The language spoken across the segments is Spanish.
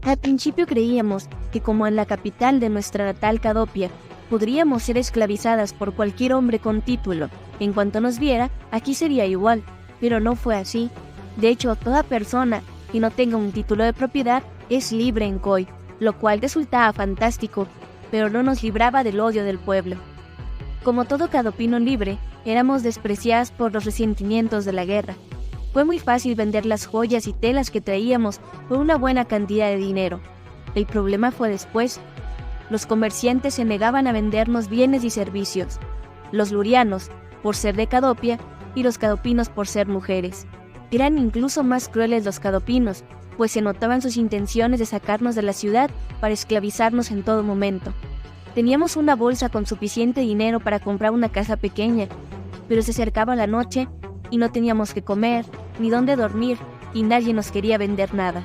Al principio creíamos que como en la capital de nuestra natal Cadopia, podríamos ser esclavizadas por cualquier hombre con título. En cuanto nos viera, aquí sería igual, pero no fue así. De hecho, toda persona que no tenga un título de propiedad es libre en Coy, lo cual resultaba fantástico, pero no nos libraba del odio del pueblo. Como todo cadopino libre, éramos despreciadas por los resentimientos de la guerra. Fue muy fácil vender las joyas y telas que traíamos por una buena cantidad de dinero. El problema fue después. Los comerciantes se negaban a vendernos bienes y servicios. Los lurianos, por ser de Cadopia, y los cadopinos por ser mujeres. Eran incluso más crueles los cadopinos, pues se notaban sus intenciones de sacarnos de la ciudad para esclavizarnos en todo momento. Teníamos una bolsa con suficiente dinero para comprar una casa pequeña, pero se acercaba la noche y no teníamos que comer, ni dónde dormir, y nadie nos quería vender nada.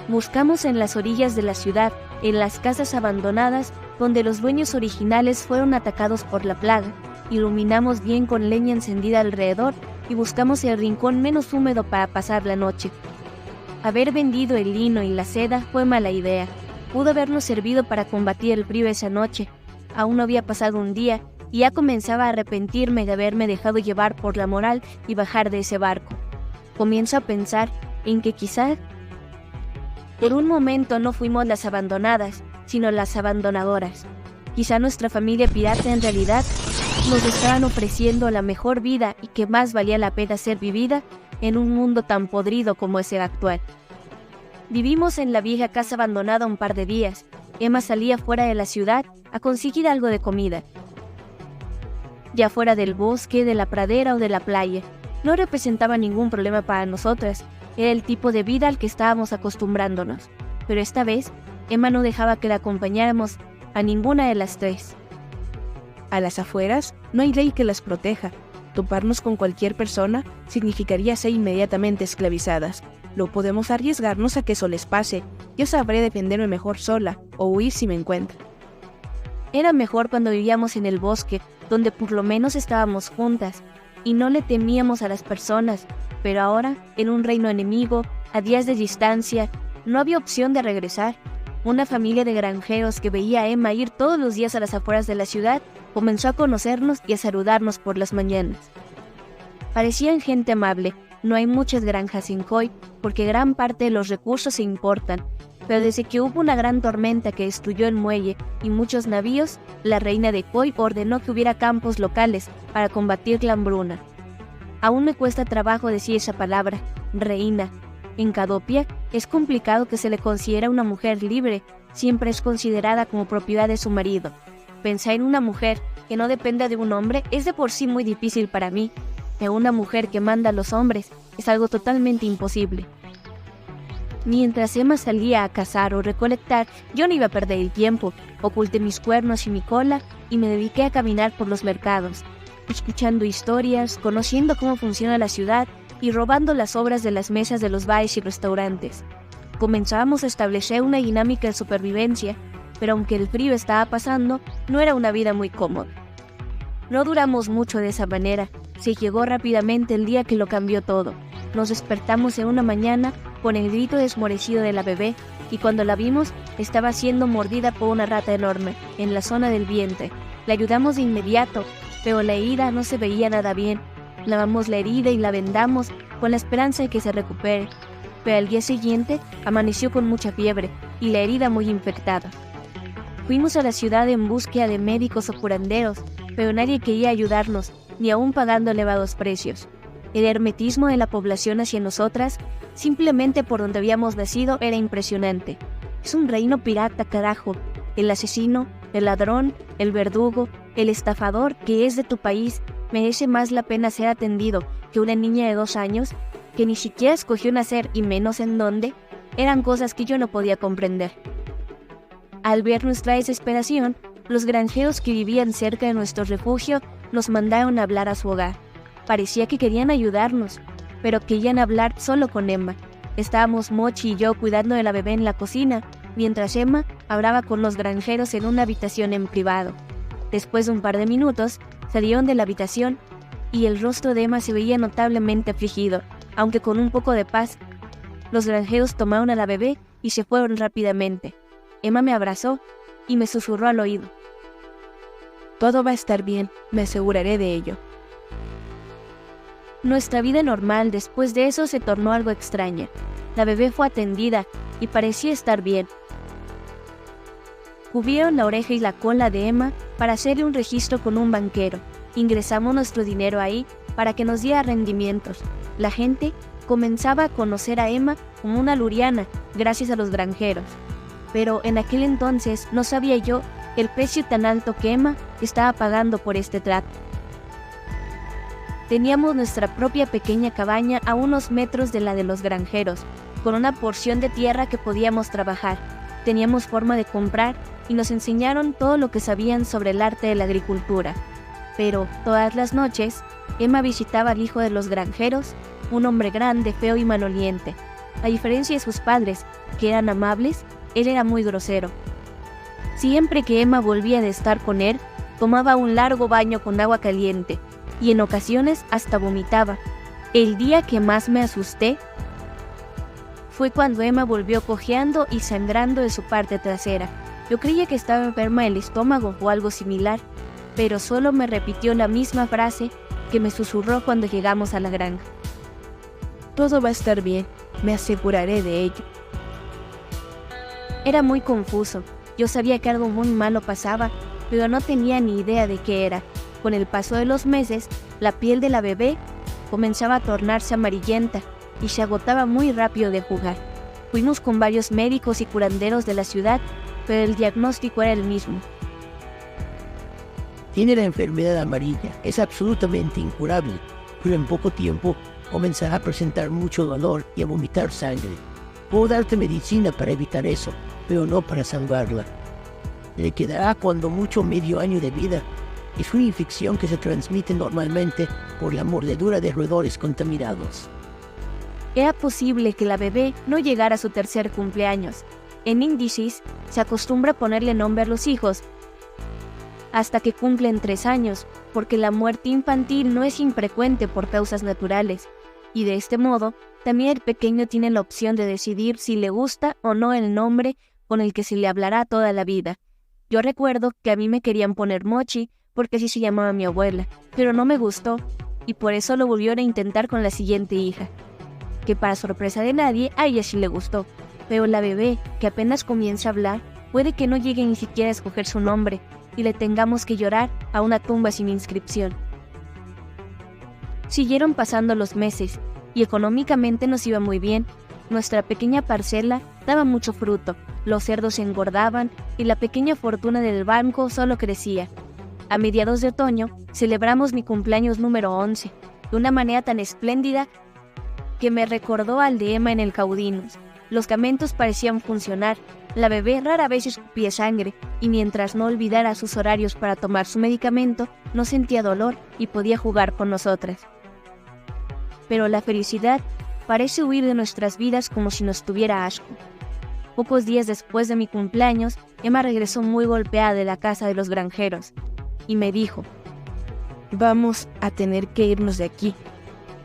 Buscamos en las orillas de la ciudad, en las casas abandonadas, donde los dueños originales fueron atacados por la plaga. Iluminamos bien con leña encendida alrededor y buscamos el rincón menos húmedo para pasar la noche. Haber vendido el lino y la seda fue mala idea. Pudo habernos servido para combatir el frío esa noche. Aún no había pasado un día y ya comenzaba a arrepentirme de haberme dejado llevar por la moral y bajar de ese barco. Comienzo a pensar en que quizás por un momento no fuimos las abandonadas, sino las abandonadoras. Quizá nuestra familia pirata en realidad nos estaban ofreciendo la mejor vida y que más valía la pena ser vivida en un mundo tan podrido como ese actual. Vivimos en la vieja casa abandonada un par de días. Emma salía fuera de la ciudad a conseguir algo de comida, ya fuera del bosque, de la pradera o de la playa. No representaba ningún problema para nosotras, era el tipo de vida al que estábamos acostumbrándonos. Pero esta vez, Emma no dejaba que la acompañáramos a ninguna de las tres. A las afueras no hay ley que las proteja. Toparnos con cualquier persona significaría ser inmediatamente esclavizadas. No podemos arriesgarnos a que eso les pase. Yo sabré defenderme mejor sola o huir si me encuentran. Era mejor cuando vivíamos en el bosque, donde por lo menos estábamos juntas y no le temíamos a las personas, pero ahora, en un reino enemigo, a días de distancia, no había opción de regresar. Una familia de granjeros que veía a Emma ir todos los días a las afueras de la ciudad comenzó a conocernos y a saludarnos por las mañanas. Parecían gente amable. No hay muchas granjas en Coy porque gran parte de los recursos se importan, pero desde que hubo una gran tormenta que destruyó el muelle y muchos navíos, la reina de Coy ordenó que hubiera campos locales para combatir la hambruna. Aún me cuesta trabajo decir esa palabra, reina. En Cadopia es complicado que se le considere una mujer libre, siempre es considerada como propiedad de su marido. Pensar en una mujer que no dependa de un hombre es de por sí muy difícil para mí. De una mujer que manda a los hombres es algo totalmente imposible. Mientras Emma salía a cazar o recolectar, yo no iba a perder el tiempo. Oculté mis cuernos y mi cola y me dediqué a caminar por los mercados, escuchando historias, conociendo cómo funciona la ciudad y robando las obras de las mesas de los bares y restaurantes. Comenzábamos a establecer una dinámica de supervivencia, pero aunque el frío estaba pasando, no era una vida muy cómoda. No duramos mucho de esa manera. Se llegó rápidamente el día que lo cambió todo. Nos despertamos en una mañana con el grito desmorecido de la bebé y cuando la vimos estaba siendo mordida por una rata enorme en la zona del vientre. La ayudamos de inmediato, pero la herida no se veía nada bien. Lavamos la herida y la vendamos con la esperanza de que se recupere, pero al día siguiente amaneció con mucha fiebre y la herida muy infectada. Fuimos a la ciudad en búsqueda de médicos o curanderos, pero nadie quería ayudarnos, ni aún pagando elevados precios. El hermetismo de la población hacia nosotras, simplemente por donde habíamos nacido, era impresionante. Es un reino pirata, carajo. El asesino, el ladrón, el verdugo, el estafador que es de tu país, merece más la pena ser atendido que una niña de 2 años, que ni siquiera escogió nacer y menos en dónde. Eran cosas que yo no podía comprender. Al ver nuestra desesperación, los granjeros que vivían cerca de nuestro refugio nos mandaron a hablar a su hogar. Parecía que querían ayudarnos, pero querían hablar solo con Emma. Estábamos Mochi y yo cuidando de la bebé en la cocina, mientras Emma hablaba con los granjeros en una habitación en privado. Después de un par de minutos, salieron de la habitación y el rostro de Emma se veía notablemente afligido, aunque con un poco de paz. Los granjeros tomaron a la bebé y se fueron rápidamente. Emma me abrazó y me susurró al oído. Todo va a estar bien, me aseguraré de ello. Nuestra vida normal después de eso se tornó algo extraña. La bebé fue atendida y parecía estar bien. Cubrieron la oreja y la cola de Emma para hacerle un registro con un banquero. Ingresamos nuestro dinero ahí para que nos diera rendimientos. La gente comenzaba a conocer a Emma como una luriana gracias a los granjeros. Pero en aquel entonces no sabía yo el precio tan alto que Emma estaba pagando por este trato. Teníamos nuestra propia pequeña cabaña a unos metros de la de los granjeros, con una porción de tierra que podíamos trabajar. Teníamos forma de comprar y nos enseñaron todo lo que sabían sobre el arte de la agricultura. Pero todas las noches, Emma visitaba al hijo de los granjeros, un hombre grande, feo y maloliente. A diferencia de sus padres, que eran amables, él era muy grosero. Siempre que Emma volvía de estar con él, tomaba un largo baño con agua caliente, y en ocasiones hasta vomitaba. El día que más me asusté fue cuando Emma volvió cojeando y sangrando de su parte trasera. Yo creía que estaba enferma del estómago o algo similar, pero solo me repitió la misma frase que me susurró cuando llegamos a la granja. Todo va a estar bien, me aseguraré de ello. Era muy confuso. Yo sabía que algo muy malo pasaba, pero no tenía ni idea de qué era. Con el paso de los meses, la piel de la bebé comenzaba a tornarse amarillenta y se agotaba muy rápido de jugar. Fuimos con varios médicos y curanderos de la ciudad, pero el diagnóstico era el mismo. Tiene la enfermedad amarilla, es absolutamente incurable, pero en poco tiempo comenzará a presentar mucho dolor y a vomitar sangre. Puedo darte medicina para evitar eso, pero no para salvarla. Le quedará cuando mucho medio año de vida. Es una infección que se transmite normalmente por la mordedura de roedores contaminados. Era posible que la bebé no llegara a su tercer cumpleaños. En Indicis se acostumbra a ponerle nombre a los hijos hasta que cumplen 3 años, porque la muerte infantil no es infrecuente por causas naturales, y de este modo, también el pequeño tiene la opción de decidir si le gusta o no el nombre con el que se le hablará toda la vida. Yo recuerdo que a mí me querían poner Mochi, porque así se llamaba mi abuela, pero no me gustó, y por eso lo volvieron a intentar con la siguiente hija, que para sorpresa de nadie, a ella sí le gustó, pero la bebé, que apenas comienza a hablar, puede que no llegue ni siquiera a escoger su nombre, y le tengamos que llorar a una tumba sin inscripción. Siguieron pasando los meses, y económicamente nos iba muy bien. Nuestra pequeña parcela daba mucho fruto, los cerdos engordaban, y la pequeña fortuna del banco solo crecía. A mediados de otoño, celebramos mi cumpleaños número 11, de una manera tan espléndida que me recordó al de Emma en el Caudinos. Los caменtos parecían funcionar, la bebé rara vez escupía sangre, y mientras no olvidara sus horarios para tomar su medicamento, no sentía dolor y podía jugar con nosotras. Pero la felicidad parece huir de nuestras vidas como si nos tuviera asco. Pocos días después de mi cumpleaños, Emma regresó muy golpeada de la casa de los granjeros, y me dijo: Vamos a tener que irnos de aquí.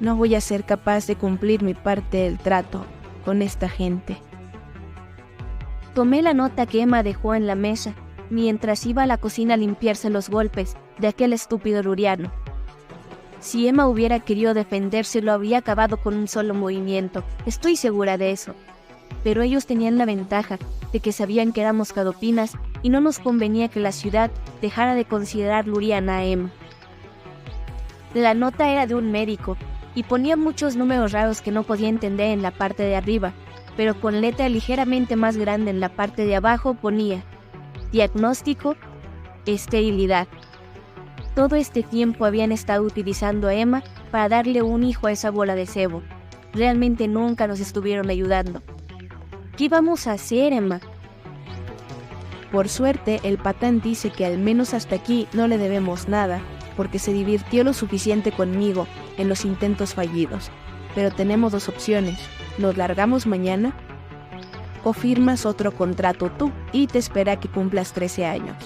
No voy a ser capaz de cumplir mi parte del trato con esta gente. Tomé la nota que Emma dejó en la mesa, mientras iba a la cocina a limpiarse los golpes de aquel estúpido luriano. Si Emma hubiera querido defenderse, lo habría acabado con un solo movimiento, estoy segura de eso. Pero ellos tenían la ventaja de que sabían que éramos cadopinas y no nos convenía que la ciudad dejara de considerar luriana a Emma. La nota era de un médico y ponía muchos números raros que no podía entender en la parte de arriba, pero con letra ligeramente más grande en la parte de abajo ponía: diagnóstico, esterilidad. Todo este tiempo habían estado utilizando a Emma para darle un hijo a esa bola de cebo. Realmente nunca nos estuvieron ayudando. ¿Qué vamos a hacer, Emma? Por suerte, el patán dice que al menos hasta aquí no le debemos nada, porque se divirtió lo suficiente conmigo en los intentos fallidos. Pero tenemos 2 opciones: ¿nos largamos mañana? ¿O firmas otro contrato tú y te espera que cumplas 13 años?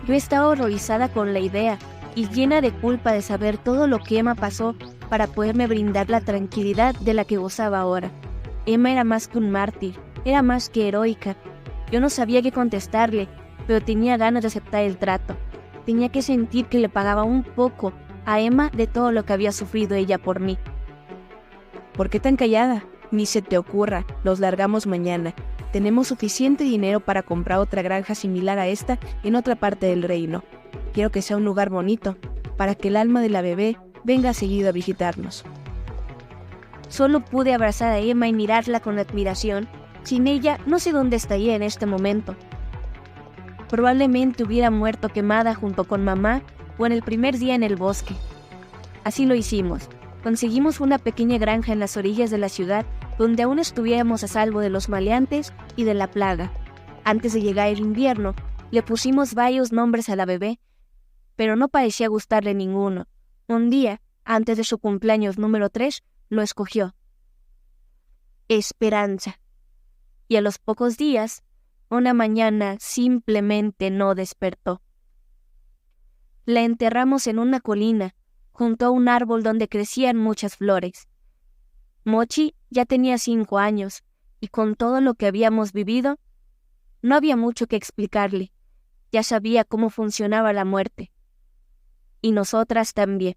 Yo estaba horrorizada con la idea y llena de culpa de saber todo lo que Emma pasó para poderme brindar la tranquilidad de la que gozaba ahora. Emma era más que un mártir, era más que heroica. Yo no sabía qué contestarle, pero tenía ganas de aceptar el trato. Tenía que sentir que le pagaba un poco a Emma de todo lo que había sufrido ella por mí. ¿Por qué tan callada? Ni se te ocurra, los largamos mañana. Tenemos suficiente dinero para comprar otra granja similar a esta en otra parte del reino. Quiero que sea un lugar bonito, para que el alma de la bebé venga seguido a visitarnos. Solo pude abrazar a Emma y mirarla con admiración. Sin ella, no sé dónde estaría en este momento. Probablemente hubiera muerto quemada junto con mamá o en el primer día en el bosque. Así lo hicimos. Conseguimos una pequeña granja en las orillas de la ciudad donde aún estuviéramos a salvo de los maleantes y de la plaga. Antes de llegar el invierno, le pusimos varios nombres a la bebé, pero no parecía gustarle ninguno. Un día, antes de su cumpleaños número 3, lo escogió. Esperanza. Y a los pocos días, una mañana simplemente no despertó. La enterramos en una colina, junto a un árbol donde crecían muchas flores. Mochi ya tenía 5 años, y con todo lo que habíamos vivido, no había mucho que explicarle. Ya sabía cómo funcionaba la muerte. Y nosotras también.